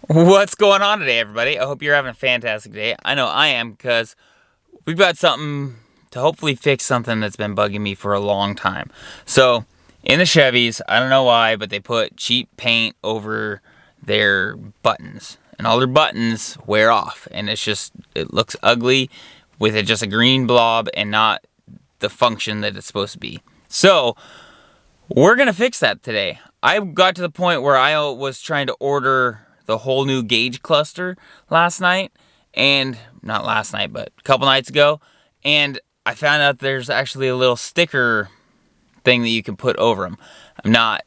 What's going on today, everybody? I hope you're having a fantastic day. I know I am, because we've got something to hopefully fix something that's been bugging me for a long time. So, in the Chevys, I don't know why, but they put cheap paint over their buttons. And all their buttons wear off. And it looks ugly with just a green blob and not the function that it's supposed to be. So, we're going to fix that today. I got to the point where I was trying to order the whole new gauge cluster last night, and not last night, but a couple nights ago, and I found out there's actually a little sticker thing that you can put over them. I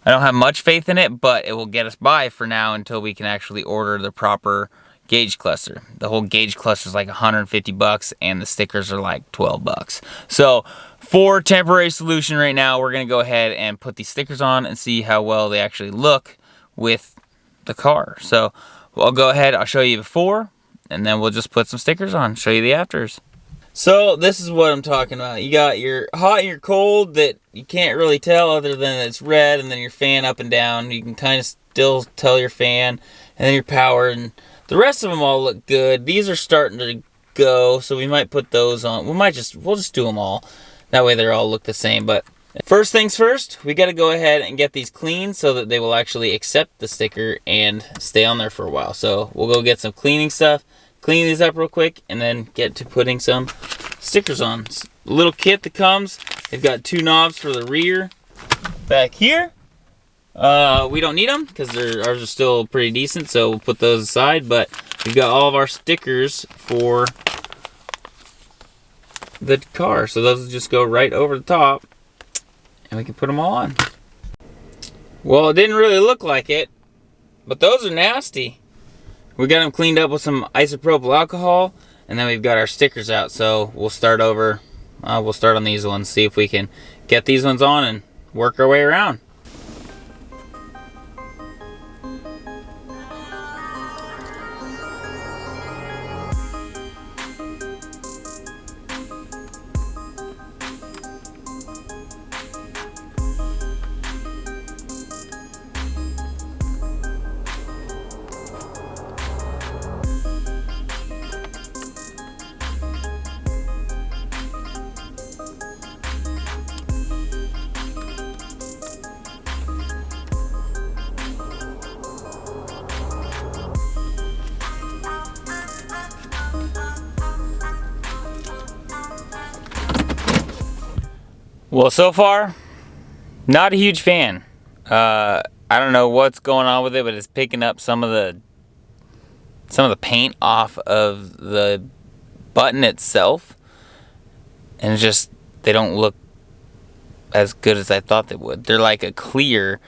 don't have much faith in it, but it will get us by for now until we can actually order the proper gauge cluster. The whole gauge cluster is like $150 and the stickers are like $12. So for temporary solution right now, we're going to go ahead and put these stickers on and see how well they actually look with the car. So I'll go ahead, I'll show you before, and then we'll just put some stickers on, show you the afters. So this is what I'm talking about. You got your hot and your cold that you can't really tell other than it's red, and then your fan up and down. You can kind of still tell your fan, and then your power, and the rest of them all look good. These are starting to go, so we might put those on. We'll just do them all. That way they all look the same. But first things first, we got to go ahead and get these cleaned so that they will actually accept the sticker and stay on there for a while. So we'll go get some cleaning stuff, clean these up real quick, and then get to putting some stickers on. It's a little kit that comes. They've got two knobs for the rear back here. We don't need them because ours are still pretty decent, so we'll put those aside. But we've got all of our stickers for the car, so those will just go right over the top, and we can put them all on. Well, it didn't really look like it, but those are nasty. We got them cleaned up with some isopropyl alcohol, and then we've got our stickers out. So we'll start over. We'll start on these ones, see if we can get these ones on and work our way around. Well, so far, not a huge fan. I don't know what's going on with it, but it's picking up some of the paint off of the button itself, and it's just, they don't look as good as I thought they would. They're like a clear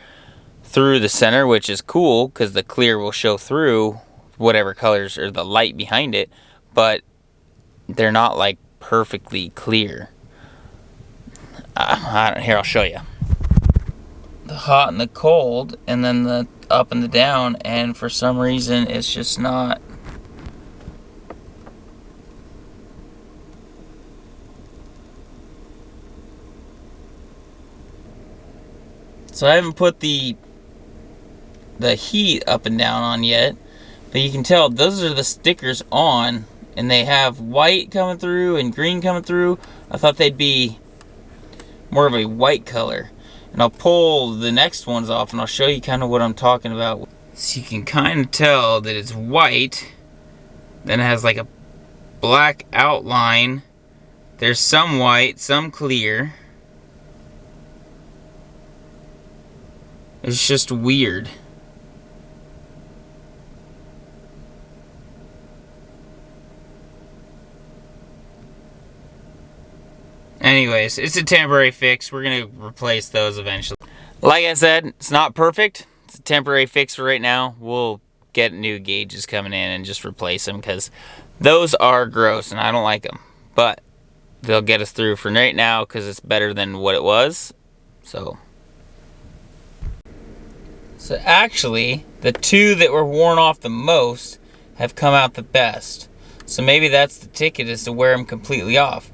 through the center, which is cool because the clear will show through whatever colors or the light behind it, but they're not like perfectly clear. Here, I'll show you. The hot and the cold, and then the up and the down, and for some reason it's just not. So I haven't put the heat up and down on yet, but you can tell those are the stickers on, and they have white coming through and green coming through. I thought they'd be more of a white color. And I'll pull the next ones off and I'll show you kind of what I'm talking about. So you can kind of tell that it's white, then it has like a black outline. There's some white, some clear. It's just weird. Anyways, it's a temporary fix. We're going to replace those eventually. Like I said, it's not perfect. It's a temporary fix for right now. We'll get new gauges coming in and just replace them because those are gross and I don't like them. But they'll get us through for right now because it's better than what it was. So actually, the two that were worn off the most have come out the best. So maybe that's the ticket, is to wear them completely off.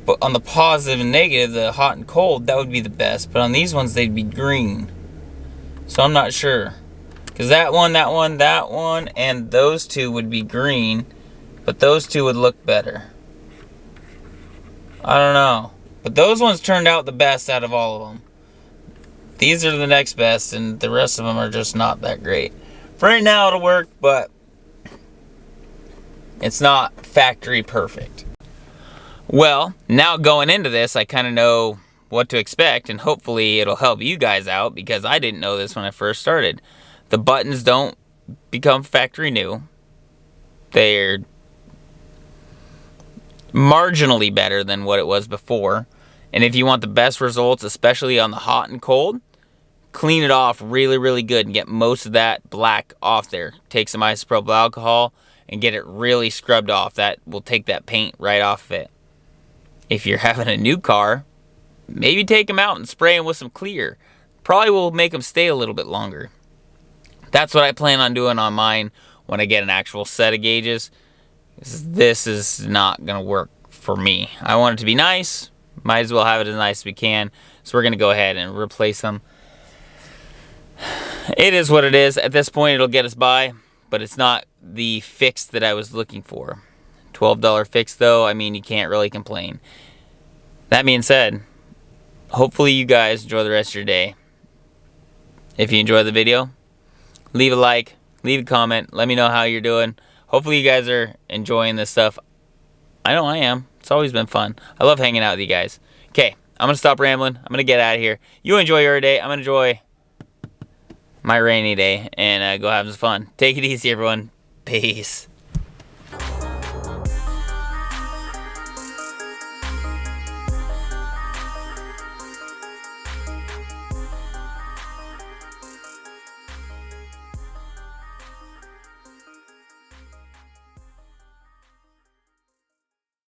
But on the positive and negative, the hot and cold, that would be the best. But on these ones, they'd be green. So I'm not sure. Because that one, and those two would be green. But those two would look better. I don't know. But those ones turned out the best out of all of them. These are the next best, and the rest of them are just not that great. For right now, it'll work, but it's not factory perfect. Well, now going into this, I kind of know what to expect, and hopefully it'll help you guys out, because I didn't know this when I first started. The buttons don't become factory new. They're marginally better than what it was before. And if you want the best results, especially on the hot and cold, clean it off really, really good and get most of that black off there. Take some isopropyl alcohol and get it really scrubbed off. That will take that paint right off of it. If you're having a new car, maybe take them out and spray them with some clear. Probably will make them stay a little bit longer. That's what I plan on doing on mine when I get an actual set of gauges. This is not going to work for me. I want it to be nice. Might as well have it as nice as we can. So we're going to go ahead and replace them. It is what it is. At this point, it'll get us by, but it's not the fix that I was looking for. $12 fix, though, I mean, you can't really complain. That being said, hopefully you guys enjoy the rest of your day. If you enjoyed the video, leave a like, leave a comment, let me know how you're doing. Hopefully you guys are enjoying this stuff. I know I am. It's always been fun. I love hanging out with you guys. Okay, I'm going to stop rambling. I'm going to get out of here. You enjoy your day. I'm going to enjoy my rainy day and go have some fun. Take it easy, everyone. Peace.